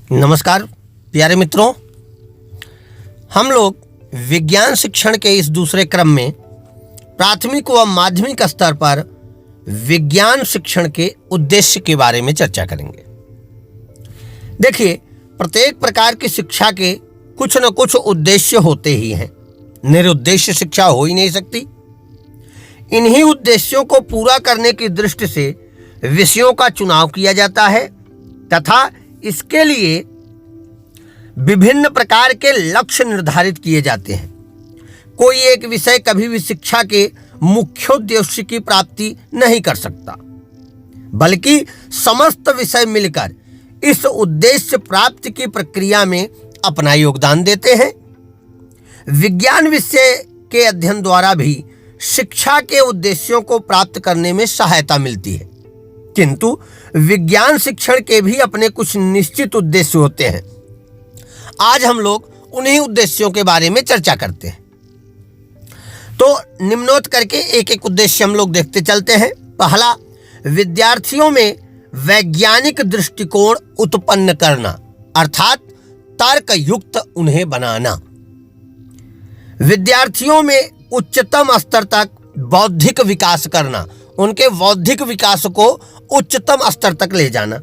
नमस्कार प्यारे मित्रों, हम लोग विज्ञान शिक्षण के इस दूसरे क्रम में प्राथमिक व माध्यमिक स्तर पर विज्ञान शिक्षण के उद्देश्य के बारे में चर्चा करेंगे। देखिए, प्रत्येक प्रकार की शिक्षा के कुछ न कुछ उद्देश्य होते ही हैं। निरुद्देश्य शिक्षा हो ही नहीं सकती। इन्हीं उद्देश्यों को पूरा करने की दृष्टि से विषयों का चुनाव किया जाता है तथा इसके लिए विभिन्न प्रकार के लक्ष्य निर्धारित किए जाते हैं। कोई एक विषय कभी भी शिक्षा के मुख्योद्देश्य की प्राप्ति नहीं कर सकता, बल्कि समस्त विषय मिलकर इस उद्देश्य प्राप्ति की प्रक्रिया में अपना योगदान देते हैं। विज्ञान विषय के अध्ययन द्वारा भी शिक्षा के उद्देश्यों को प्राप्त करने में सहायता मिलती है, किंतु विज्ञान शिक्षण के भी अपने कुछ निश्चित उद्देश्य होते हैं। आज हम लोग उन्हीं उद्देश्यों के बारे में चर्चा करते हैं। तो निम्नोक्त करके एक एक उद्देश्य हम लोग देखते चलते हैं। पहला, विद्यार्थियों में वैज्ञानिक दृष्टिकोण उत्पन्न करना, अर्थात तर्क युक्त उन्हें बनाना। विद्यार्थियों में उच्चतम स्तर तक बौद्धिक विकास करना, उनके बौद्धिक विकास को उच्चतम स्तर तक ले जाना।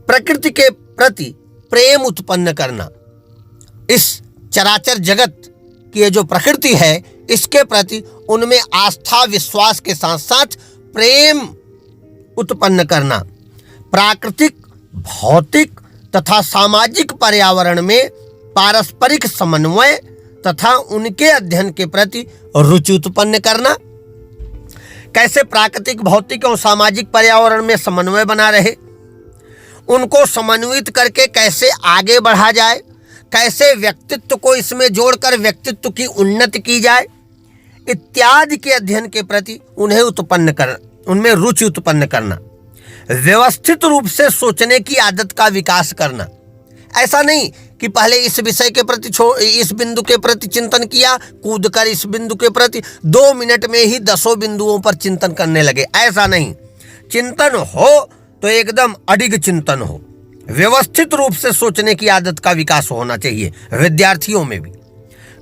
प्रकृति के प्रति प्रेम उत्पन्न करना, इस चराचर जगत की ये जो प्रकृति है इसके प्रति उनमें आस्था विश्वास के साथ साथ प्रेम उत्पन्न करना। प्राकृतिक, भौतिक तथा सामाजिक पर्यावरण में पारस्परिक समन्वय तथा उनके अध्ययन के प्रति रुचि उत्पन्न करना। कैसे प्राकृतिक, भौतिक और सामाजिक पर्यावरण में समन्वय बना रहे, उनको समन्वित करके कैसे आगे बढ़ा जाए, कैसे व्यक्तित्व को इसमें जोड़कर व्यक्तित्व की उन्नति की जाए, इत्यादि के अध्ययन के प्रति उनमें रुचि उत्पन्न करना। व्यवस्थित रूप से सोचने की आदत का विकास करना। ऐसा नहीं कि पहले इस विषय के प्रति इस बिंदु के प्रति चिंतन किया, कूदकर इस बिंदु के प्रति 2 मिनट में ही 10 बिंदुओं पर चिंतन करने लगे। ऐसा नहीं, चिंतन हो तो एकदम अडिग चिंतन हो। व्यवस्थित रूप से सोचने की आदत का विकास होना चाहिए विद्यार्थियों में भी।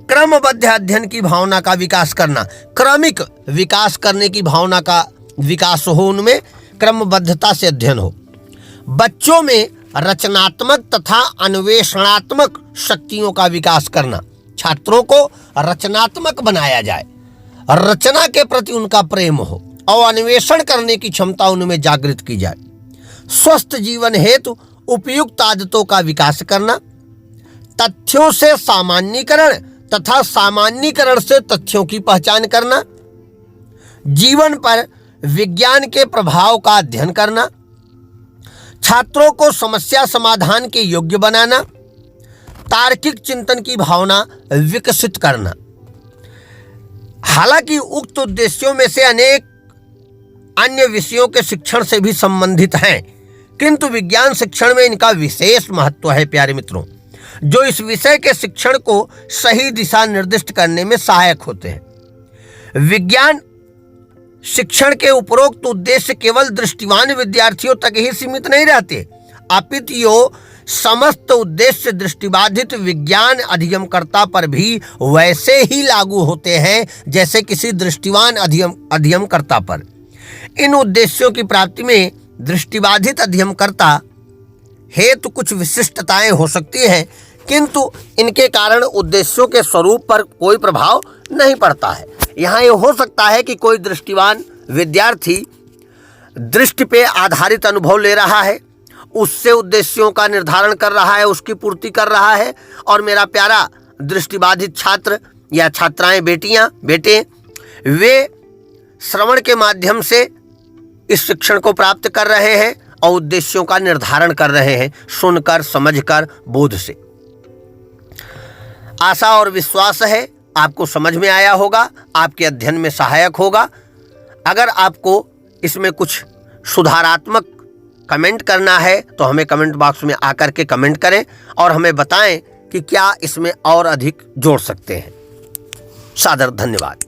क्रमबद्ध अध्ययन की भावना का विकास करना, क्रमिक विकास करने की भावना का विकास हो, उनमें क्रमबद्धता से अध्ययन हो। बच्चों में रचनात्मक तथा अन्वेषणात्मक शक्तियों का विकास करना, छात्रों को रचनात्मक बनाया जाए, रचना के प्रति उनका प्रेम हो और अन्वेषण करने की क्षमता उनमें जागृत की जाए। स्वस्थ जीवन हेतु उपयुक्त आदतों का विकास करना, तथ्यों से सामान्यीकरण तथा सामान्यीकरण से तथ्यों की पहचान करना, जीवन पर विज्ञान के प्रभाव का अध्ययन करना, छात्रों को समस्या समाधान के योग्य बनाना, तार्किक चिंतन की भावना विकसित करना। हालांकि उक्त उद्देश्यों में से अनेक अन्य विषयों के शिक्षण से भी संबंधित हैं, किंतु विज्ञान शिक्षण में इनका विशेष महत्व है प्यारे मित्रों, जो इस विषय के शिक्षण को सही दिशा निर्दिष्ट करने में सहायक होते हैं। विज्ञान शिक्षण के उपरोक्त उद्देश्य केवल दृष्टिवान विद्यार्थियों तक ही सीमित नहीं रहते, अपितु यो समस्त उद्देश्य दृष्टिबाधित विज्ञान अधिगमकर्ता पर भी वैसे ही लागू होते हैं जैसे किसी दृष्टिवान अधिगमकर्ता पर। इन उद्देश्यों की प्राप्ति में दृष्टिबाधित अधिगमकर्ता हेतु कुछ विशिष्टताएं हो सकती हैं, किंतु इनके कारण उद्देश्यों के स्वरूप पर कोई प्रभाव नहीं पड़ता है। यहाँ ये हो सकता है कि कोई दृष्टिवान विद्यार्थी दृष्टि पे आधारित अनुभव ले रहा है, उससे उद्देश्यों का निर्धारण कर रहा है, उसकी पूर्ति कर रहा है, और मेरा प्यारा दृष्टिबाधित छात्र या छात्राएं, बेटे वे श्रवण के माध्यम से इस शिक्षण को प्राप्त कर रहे हैं और उद्देश्यों का निर्धारण कर रहे हैं, सुनकर, समझकर, बोध से। आशा और विश्वास है आपको समझ में आया होगा, आपके अध्ययन में सहायक होगा। अगर आपको इसमें कुछ सुधारात्मक कमेंट करना है तो हमें कमेंट बॉक्स में आकर के कमेंट करें और हमें बताएं कि क्या इसमें और अधिक जोड़ सकते हैं। सादर धन्यवाद।